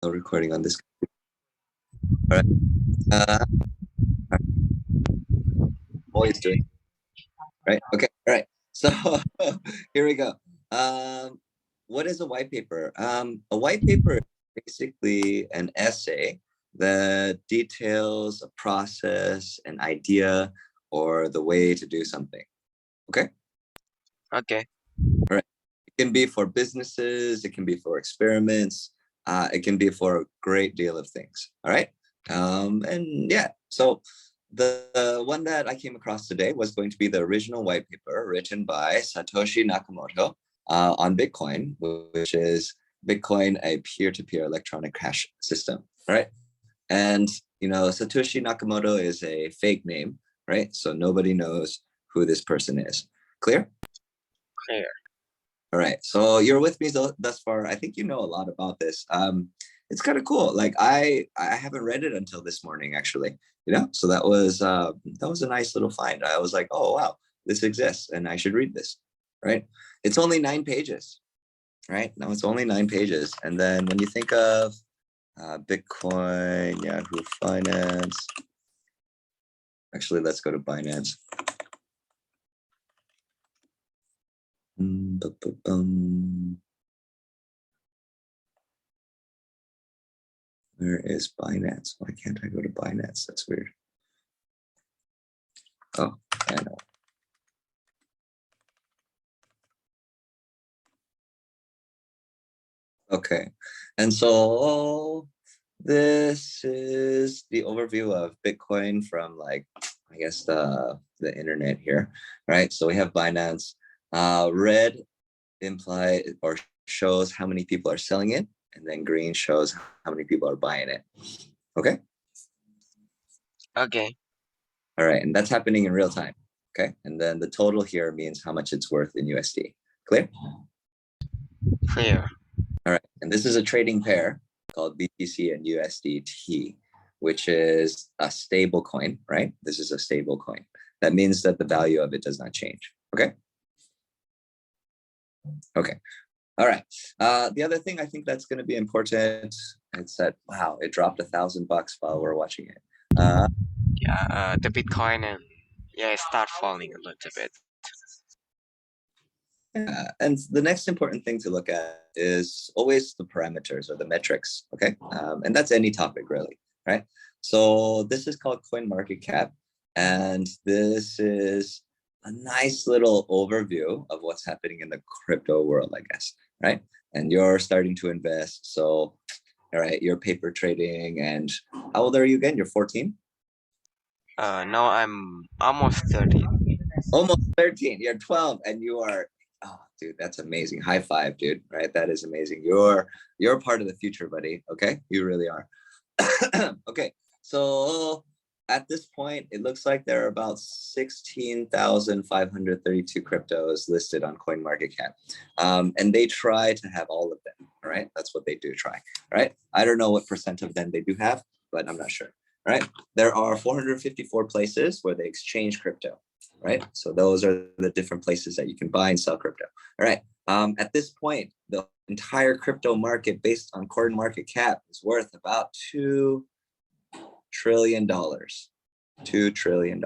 No recording on this. All right. Always doing right. Okay. All right. So here we go. What is a white paper? A white paper is basically an essay that details a process, an idea, or the way to do something. Okay. Okay. All right. It can be for businesses. It can be for experiments. It can be for a great deal of things. All right. And yeah, so the one that I came across today was going to be the original white paper written by Satoshi Nakamoto on Bitcoin, which is Bitcoin, a peer-to-peer electronic cash system, right? And, you know, Satoshi Nakamoto is a fake name, right? So nobody knows who this person is. Clear? Clear. All right. So you're with me thus far. I think you know a lot about this. It's kind of cool. Like I haven't read it until this morning, actually. You know, so that was a nice little find. I was like, oh wow, this exists, and I should read this. Right? It's only 9 pages. Right? No, it's only 9 pages. And then when you think of Bitcoin, Yahoo Finance. Actually, let's go to Binance. Where is Binance? Why can't I go to Binance? That's weird. Oh, I know. Okay, and so this is the overview of Bitcoin from, like, I guess the internet here, right? So we have Binance. Red imply or shows how many people are selling it, and then green shows how many people are buying it. Okay. Okay. All right, and that's happening in real time. Okay, and then the total here means how much it's worth in USD. Clear? Clear. All right, and this is a trading pair called BTC and USDT, which is a stable coin, right? This is a stable coin. That means that the value of it does not change. Okay. Okay. All right. The other thing I think that's going to be important, it's that, wow, it dropped $1,000 while we're watching it. Yeah, the Bitcoin and it start falling a little bit. Yeah, and the next important thing to look at is always the parameters or the metrics, okay? And that's any topic, really, right? So this is called coin market cap, and this is a nice little overview of what's happening in the crypto world, I guess, right? And you're starting to invest, so, all right, you're paper trading, and how old are you again? You're 14? Now I'm almost 30. Almost 13. You're 12, and you are, oh dude, that's amazing. High five, dude. Right? That is amazing. You're part of the future, buddy. Okay, you really are. Okay, so at this point it looks like there are about 16,532 cryptos listed on CoinMarketCap, and they try to have all of them. All right, that's what they do try. Right? I don't know what percent of them they do have, but I'm not sure. Right? There are 454 places where they exchange crypto. Right? So those are the different places that you can buy and sell crypto. All right. At this point, the entire crypto market based on coin market cap is worth about $2 trillion. $2 trillion,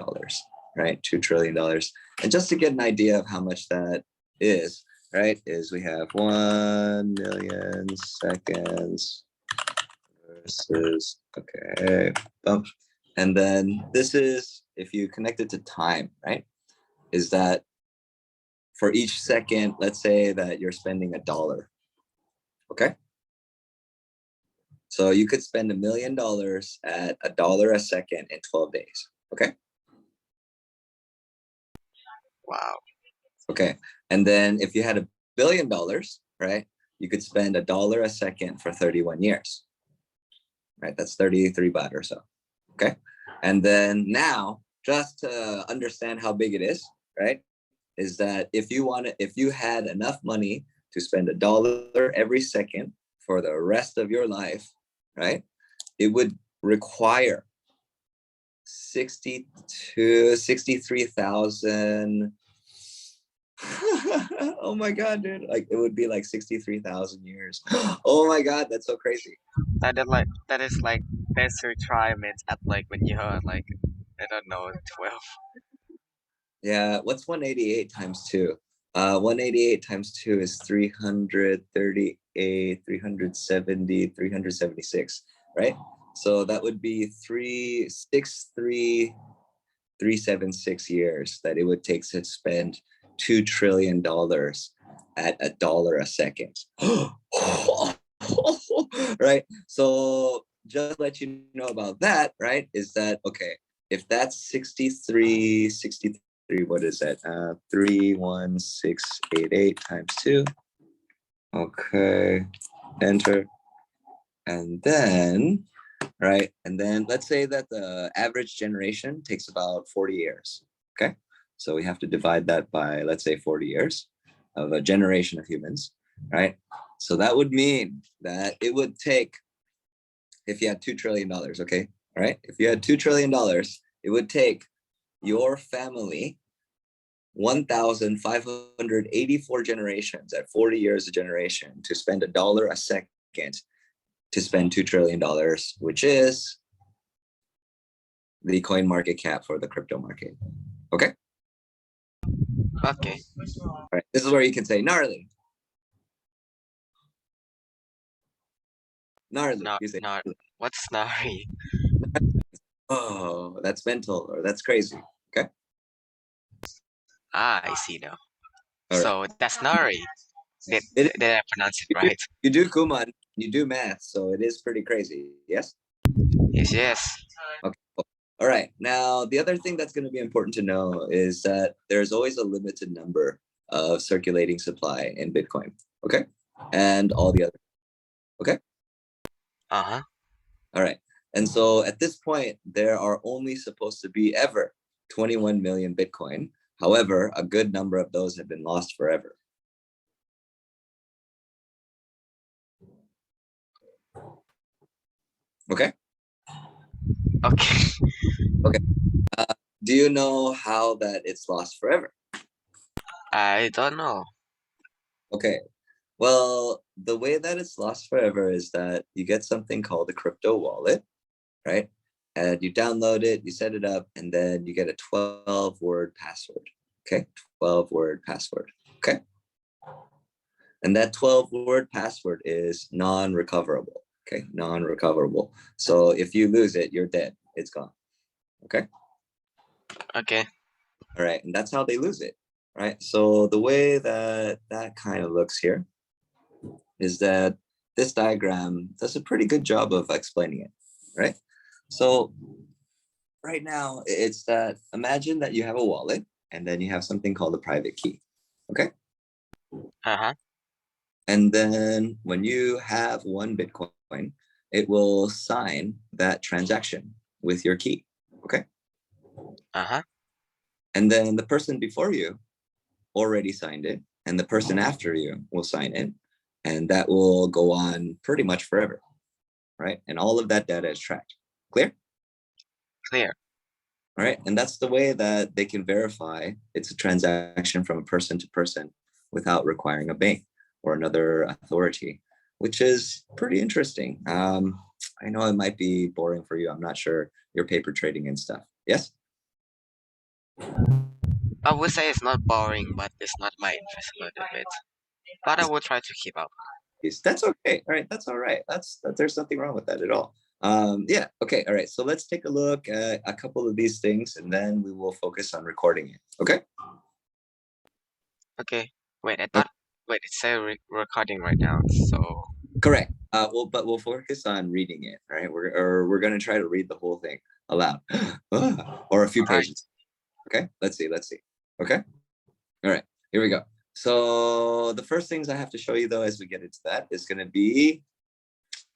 right? $2 trillion. And just to get an idea of how much that is, right, is we have 1 million seconds versus, okay, and then this is, if you connect it to time, right, is that for each second, let's say that you're spending $1, okay? So you could spend $1 million at $1 a second in 12 days, okay? Wow. Okay, and then if you had $1 billion, right, you could spend $1 a second for 31 years, right? That's 33 baht or so, okay? And then now, just to understand how big it is, right, is that if you had enough money to spend $1 every second for the rest of your life, right, it would require 63,000 Oh my God, dude. Like it would be like 63,000 years. Oh my God, that's so crazy. That is like best retirement at like when you are like I don't know 12. Yeah, what's 188 times 2? 188 times 2 is 338, 370, 376, right? So that would be 376 years that it would take to spend $2 trillion at $1 a second. Right? So just to let you know about that, right? Is that okay? If that's 63, what is that? 31688 times 2. Okay, enter. And then, right? And then let's say that the average generation takes about 40 years. Okay. So we have to divide that by, let's say, 40 years of a generation of humans, right? So that would mean that it would take, if you had $2 trillion, okay? All right. If you had $2 trillion, it would take your family 1,584 generations at 40 years a generation to spend $1 a second to spend $2 trillion, which is the coin market cap for the crypto market. Okay. Okay. All right. This is where you can say gnarly. Gnarly. Not You say, not what's Nari? oh, that's mental or that's crazy. Okay. Ah, I see now. All right. So that's Nari. Did It is, did I pronounce it you do, right? you do Kuman, you do math, so it is pretty crazy. Yes. Yes, yes. Okay. Cool. All right. Now, the other thing that's going to be important to know is that there's always a limited number of circulating supply in Bitcoin. Okay. And all the other. Okay. Uh-huh. All right. And so at this point, there are only supposed to be ever 21 million Bitcoin. However, a good number of those have been lost forever. Okay. Okay. Okay. Do you know how that it's lost forever? I don't know. Okay. Well, the way that it's lost forever is that you get something called a crypto wallet, right? And you download it, you set it up, and then you get a 12-word password. Okay. 12-word password. Okay. And that 12-word password is non-recoverable. Okay. Non-recoverable. So if you lose it, you're dead. It's gone. Okay. Okay. All right. And that's how they lose it. Right. So the way that that kind of looks here is that this diagram does a pretty good job of explaining it. Right. So right now, it's that imagine that you have a wallet and then you have something called a private key. Okay. Uh-huh. And then when you have one Bitcoin, it will sign that transaction with your key. Okay. Uh-huh. And then the person before you already signed it, and the person after you will sign it. And that will go on pretty much forever. Right. And all of that data is tracked. Clear? Clear. All right. And that's the way that they can verify it's a transaction from person to person without requiring a bank or another authority, which is pretty interesting. I know it might be boring for you. I'm not sure. You're paper trading and stuff. Yes? I would say it's not boring, but it's not my interest a little bit. But I will try to keep up. That's okay. All right. That's all right. There's nothing wrong with that at all. Yeah. Okay. All right. So let's take a look at a couple of these things and then we will focus on recording it. Okay. Okay. Wait, I Okay. thought. Wait, it's recording right now. So Correct. But we'll focus on reading it, right? We're gonna try to read the whole thing aloud, or a few all right. pages. Okay. Let's see. Let's see. Okay. All right. Here we go. So the first things I have to show you though, as we get into that, is gonna be.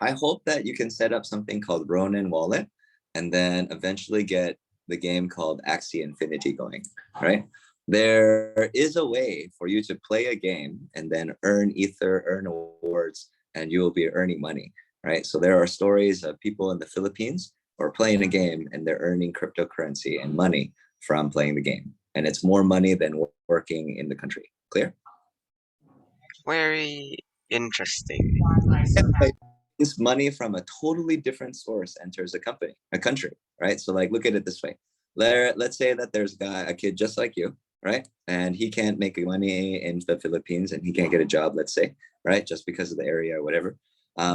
I hope that you can set up something called Ronin Wallet, and then eventually get the game called Axie Infinity going. Right. There is a way for you to play a game and then earn ether, earn awards, and you will be earning money, right? So there are stories of people in the Philippines who are playing a game and they're earning cryptocurrency and money from playing the game. and it's more money than working in the country. Clear? Very interesting. Like, this money from a totally different source enters a country, right? So like, look at it this way. Let's say that there's a kid just like you, right? And he can't make money in the Philippines and he can't get a job, let's say, right? Just because of the area or whatever.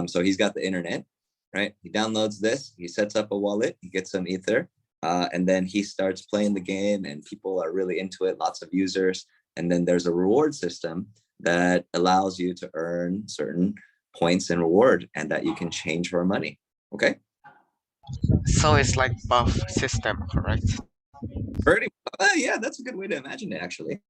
So he's got the internet, right? He downloads this, he sets up a wallet, he gets some ether, and then he starts playing the game and people are really into it, lots of users. And then there's a reward system that allows you to earn certain points and reward and that you can change for money. Okay. So it's like buff system, correct? Pretty, yeah, that's a good way to imagine it, actually.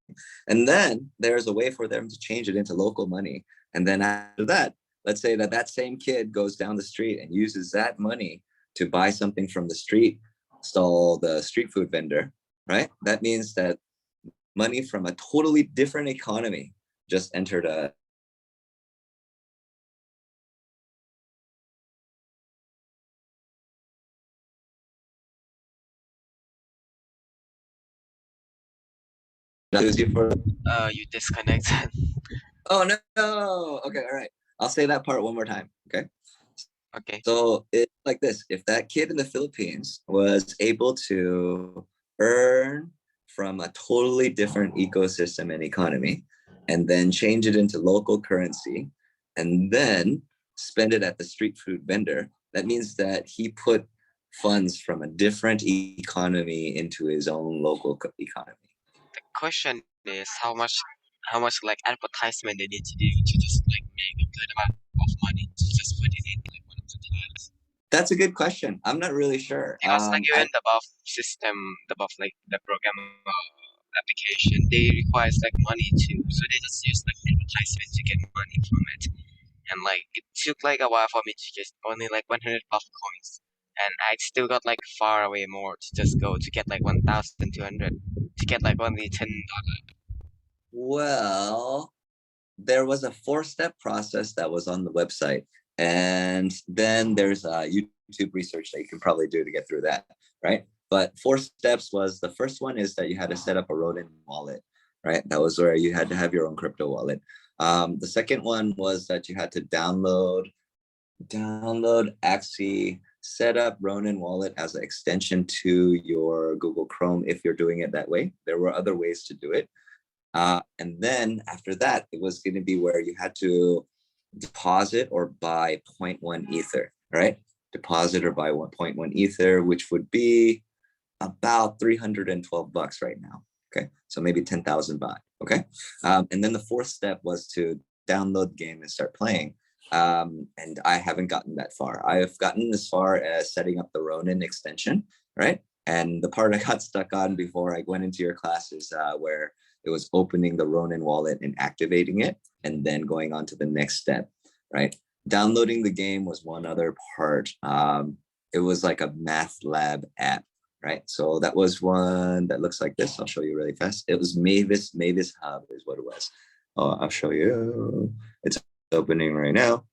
And then there's a way for them to change it into local money. And then after that, let's say that that same kid goes down the street and uses that money to buy something from the street stall, the street food vendor, right? That means that money from a totally different economy just entered a for. You disconnected. Oh no. Okay, all right. I'll say that part one more time. Okay. Okay. So it's like this. If that kid in the Philippines was able to earn from a totally different ecosystem and economy, and then change it into local currency, and then spend it at the street food vendor, that means that he put funds from a different economy into his own local economy. The question is how much like advertisement they need to do to just like make a good amount of money to just put it in like one of the tiles. That's a good question. I'm not really sure. Because like even the buff system, the buff like the program application, they requires like money too. So they just use like advertisement to get money from it. And like it took like a while for me to just only like 100 buff coins. And I still got like far away more to just go to get like 1,200 to get like only $10. Well, there was a 4-step process that was on the website. And then there's a YouTube research that you can probably do to get through that, right? But 4 steps was, the first one is that you had to set up a Rodin wallet, right? That was where you had to have your own crypto wallet. The second one was that you had to actually set up Ronin wallet as an extension to your Google Chrome if you're doing it that way. There were other ways to do it. And then after that, it was going to be where you had to deposit or buy 0.1 ether, right? Deposit or buy 1.1 ether, which would be about $312 right now. Okay, so maybe 10,000 baht. Okay, and then the 4th step was to download the game and start playing. And I haven't gotten that far. I've gotten as far as setting up the Ronin extension, right? And the part I got stuck on before I went into your class is where it was opening the Ronin wallet and activating it, and then going on to the next step, right? Downloading the game was one other part. It was like a math lab app, right? So that was one that looks like this. I'll show you really fast. It was Mavis Hub is what it was. Oh, I'll show you. It's opening right now.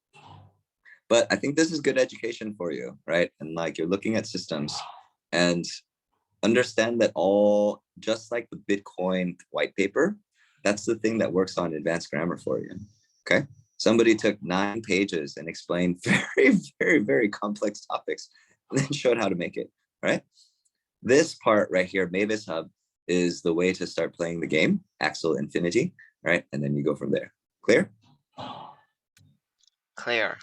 But I think this is good education for you, right? And like, you're looking at systems and understand that all, just like the Bitcoin white paper, that's the thing that works on advanced grammar for you. Okay. Somebody took 9 pages and explained very, very, very complex topics and then showed how to make it, right? This part right here, Mavis Hub, is the way to start playing the game, Axel Infinity, right? And then you go from there. Clear? Clear.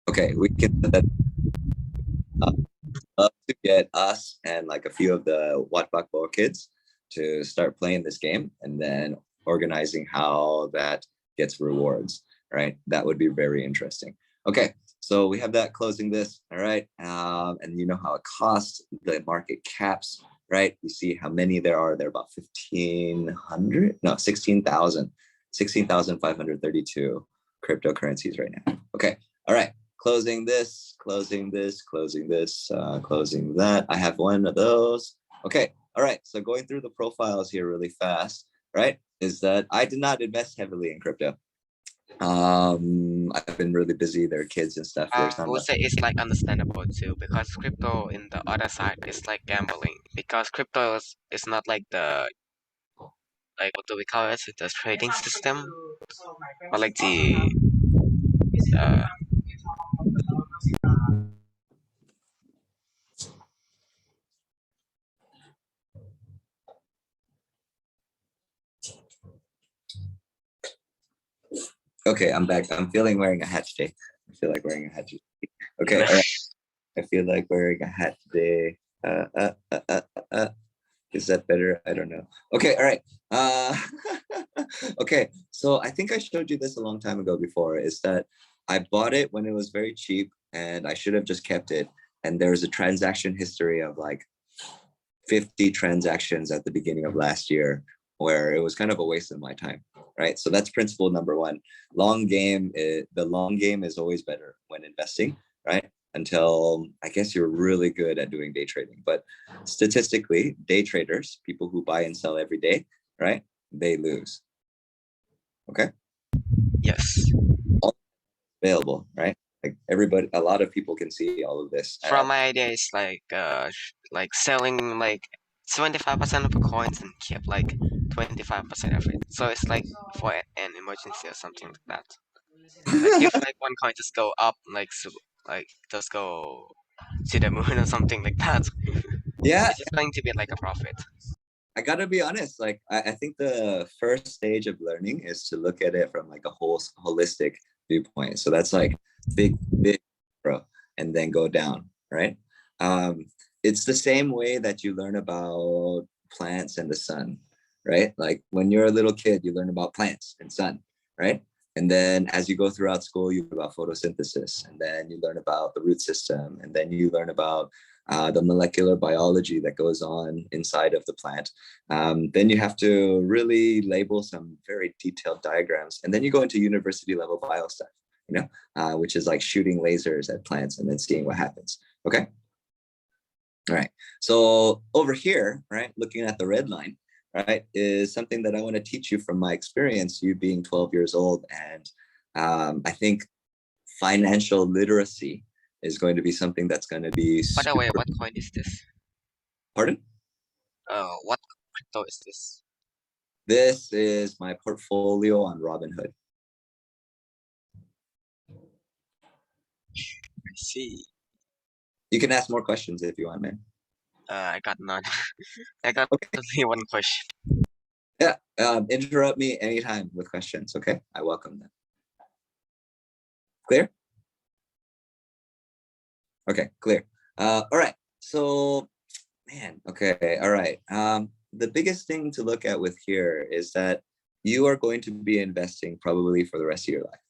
Okay, we can love to get us and like a few of the Wattbakbo kids to start playing this game and then organizing how that gets rewards, right? That would be very interesting. Okay, so we have that closing this, all right? And you know how it costs, the market caps, right? You see how many there are. There are about 1,500, no, 16,532 cryptocurrencies right now. Okay, all right. Closing this, closing this, closing this, closing that. I have one of those. Okay, all right. So going through the profiles here really fast, right? Is that I did not invest heavily in crypto. I've been really busy. There are kids and stuff. There's I not would much. say it's like understandable too because crypto in the other side is like gambling because crypto is not like the like what do we call it? The trading system, or like the uh, Okay, I'm back. I'm feeling wearing a hat today. I feel like wearing a hat today. Okay, all right. I feel like wearing a hat today. Uh, uh, uh, uh, uh. Is that better? I don't know. Okay, all right. Uh, okay, so I think I showed you this a long time ago before, is that I bought it when it was very cheap and I should have just kept it. And there's a transaction history of like 50 transactions at the beginning of last year where it was kind of a waste of my time, right? So that's principle number one. The long game is always better when investing, right? Until I guess you're really good at doing day trading. But statistically, day traders, people who buy and sell every day, right? They lose. Okay. yes. All available, right? Like everybody, a lot of people can see all of this. From my idea, it's like selling like 75% of the coins and keep like 25% of it. So it's like for an emergency or something like that. Like if like one coin just go up, like like just go to the moon or something like that, Yeah, it's just going to be like a profit. I gotta be honest, like I think the first stage of learning is to look at it from like a whole holistic viewpoint. So that's like big bro, and then go down, right? Um, it's the same way that you learn about plants and the sun, right? Like when you're a little kid, you learn about plants and sun, right? And then as you go throughout school, you learn about photosynthesis, and then you learn about the root system, and then you learn about the molecular biology that goes on inside of the plant. Then you have to really label some very detailed diagrams. And then you go into university level bio stuff, which is like shooting lasers at plants and then seeing what happens. Okay. All right. So over here, right, looking at the red line, right, is something that I want to teach you from my experience, you being 12 years old. And I think financial literacy is going to be something that's going to be By the way, super. what coin is this? Pardon? What crypto is this? This is my portfolio on Robinhood. I see. You can ask more questions if you want, man. I got none. I got Okay. only one question. Yeah. Interrupt me anytime with questions. Okay. I welcome them. Clear? Okay. Clear. All right. So, man. Okay. All right. The biggest thing to look at with here is that you are going to be investing probably for the rest of your life.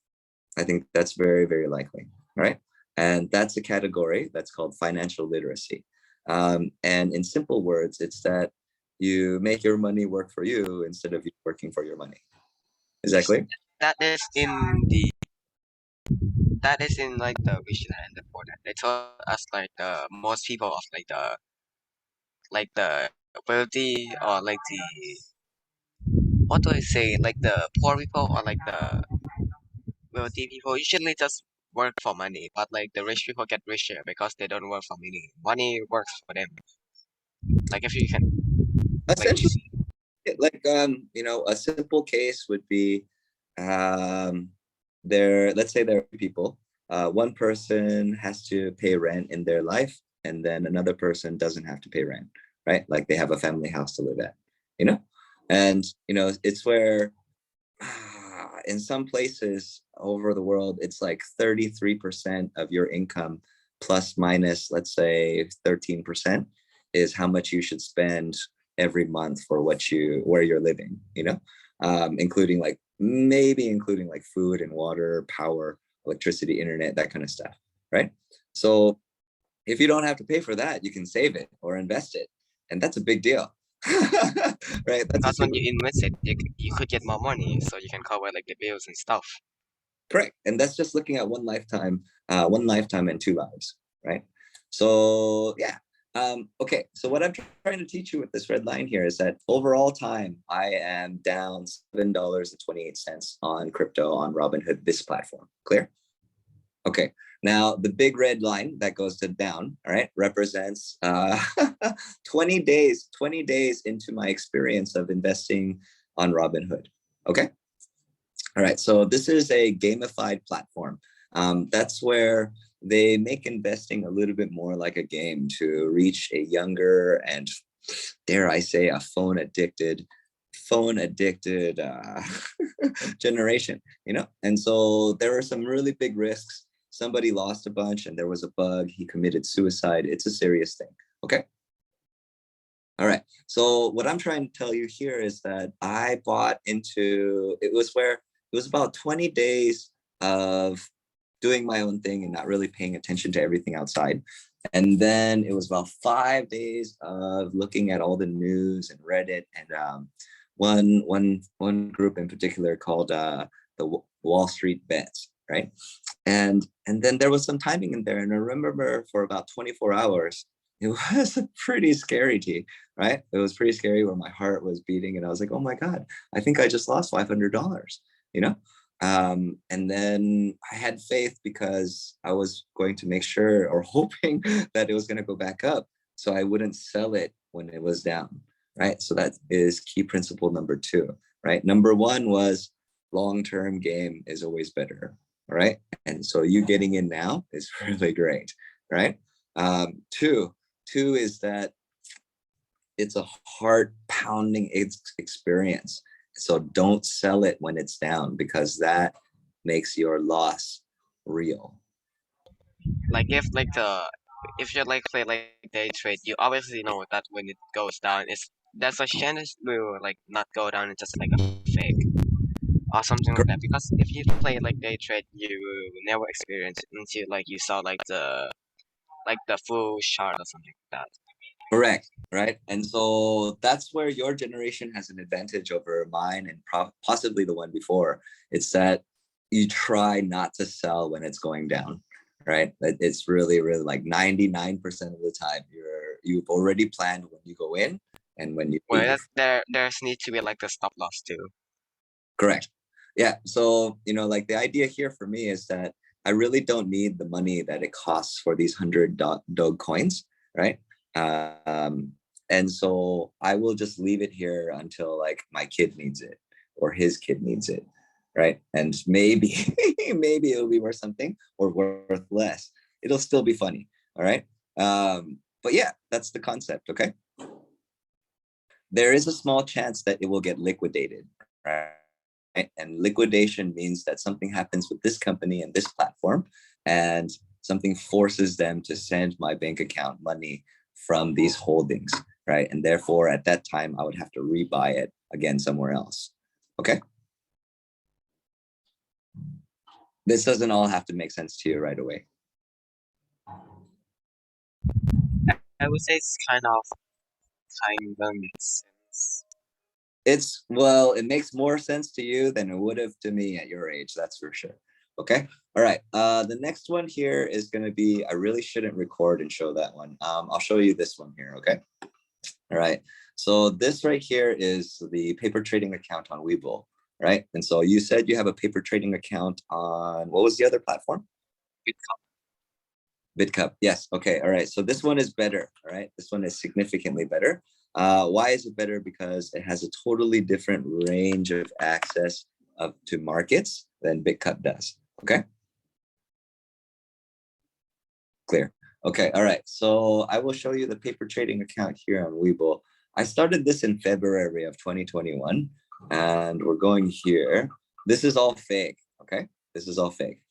I think that's very, very likely. All right. And that's a category that's called financial literacy. And in simple words, it's that you make your money work for you instead of you working for your money. Is that clear? That is in the that is in like the we should hand for that. They told us like the most people of like the wealthy or like the what do I say like the poor people or like the wealthy people usually just work for money, but like the rich people get richer because they don't work for money. Money works for them. Like if you can like you Essentially, see. like a simple case would be um let's say there are people. One person has to pay rent in their life, and then another person doesn't have to pay rent, right? Like they have a family house to live at, you know? And it's where in some places over the world, it's like 33% of your income plus minus, let's say 13% is how much you should spend every month for where you're living, including like maybe including like food and water, power, electricity, internet, that kind of stuff, right? So if you don't have to pay for that, you can save it or invest it. And that's a big deal. Right? That's a Because when super. you invest it, you could get more money, so you can cover like the bills and stuff. Correct. And that's just looking at one lifetime and two lives, right? So yeah. Okay. So what I'm trying to teach you with this red line here is that overall time, I am down $7.28 on crypto on Robinhood, this platform. Clear? Okay. Now the big red line that goes to down, all right, represents 20 days into my experience of investing on Robinhood. Okay. All right. So this is a gamified platform. That's where they make investing a little bit more like a game to reach a younger and, dare I say, a phone addicted generation, you know? And so there were some really big risks. Somebody lost a bunch and there was a bug. He committed suicide. It's a serious thing. Okay. All right. So what I'm trying to tell you here is that I bought into, it was about 20 days of doing my own thing and not really paying attention to everything outside. And then it was about 5 days of looking at all the news and Reddit and one group in particular called the Wall Street Bets, right? And then there was some timing in there, and I remember for about 24 hours, it was pretty scary, right? It was pretty scary where my heart was beating, and I was like, oh my God, I think I just lost $500, you know? And then I had faith because I was going to make sure or hoping that it was going to go back up so I wouldn't sell it when it was down, right? So that is key principle number 2, right? Number 1 was long-term game is always better, right? And so you getting in now is really great, right? Two is that it's a heart pounding experience. So don't sell it when it's down because that makes your loss real. Like if you like play like day trade, you obviously know that when it goes down, it's there's a chance it will like not go down. It's just like a fake or something like that. Because if you play like day trade, you never experience it until like you saw like the full chart or something like that. Correct, right? And so that's where your generation has an advantage over mine and possibly the one before. It's that you try not to sell when it's going down, right? It's really, really like 99% of the time you've already planned when you go in and when you Well, leave. there's need to be like the stop loss too. Correct. Yeah. So, like the idea here for me is that I really don't need the money that it costs for these 100 dog coins, right? Um, and so I will just leave it here until like my kid needs it or his kid needs it, right? And maybe, maybe it'll be worth something or worth less. It'll still be funny. All right. But yeah, that's the concept. Okay. There is a small chance that it will get liquidated, right? And liquidation means that something happens with this company and this platform, and something forces them to send my bank account money from these holdings, right? And therefore, at that time, I would have to rebuy it again somewhere else. Okay. This doesn't all have to make sense to you right away. I would say it's kind of makes sense. It makes more sense to you than it would have to me at your age, that's for sure. Okay. All right. The next one here is going to be, I really shouldn't record and show that one. I'll show you this one here. Okay. All right. So this right here is the paper trading account on Webull, right? And so you said you have a paper trading account on, what was the other platform? BitCup. Yes. Okay. All right. So this one is better. All right. This one is significantly better. Why is it better? Because it has a totally different range of access to markets than BitCup does. Okay. Clear. Okay. All right. So I will show you the paper trading account here on Webull. I started this in February of 2021, and we're going here. This is all fake. Okay. This is all fake.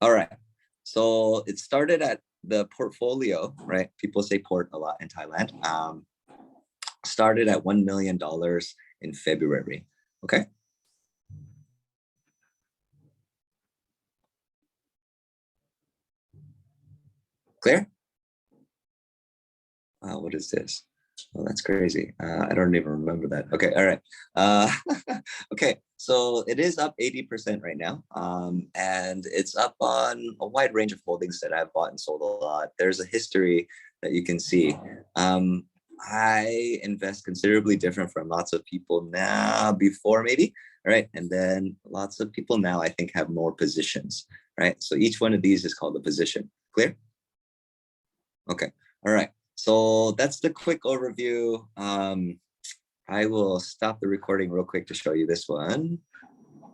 All right. So it started at the portfolio, right? People say port a lot in Thailand. Started at $1 million in February. Okay. Clear? What is this? Oh, that's crazy. I don't even remember that. Okay. All right. Okay. So it is up 80% right now. And it's up on a wide range of holdings that I've bought and sold a lot. There's a history that you can see. I invest considerably different from lots of people now, before maybe, right? And then lots of people now, I think, have more positions, right? So each one of these is called a position. Clear? Okay. All right. So that's the quick overview. I will stop the recording real quick to show you this one.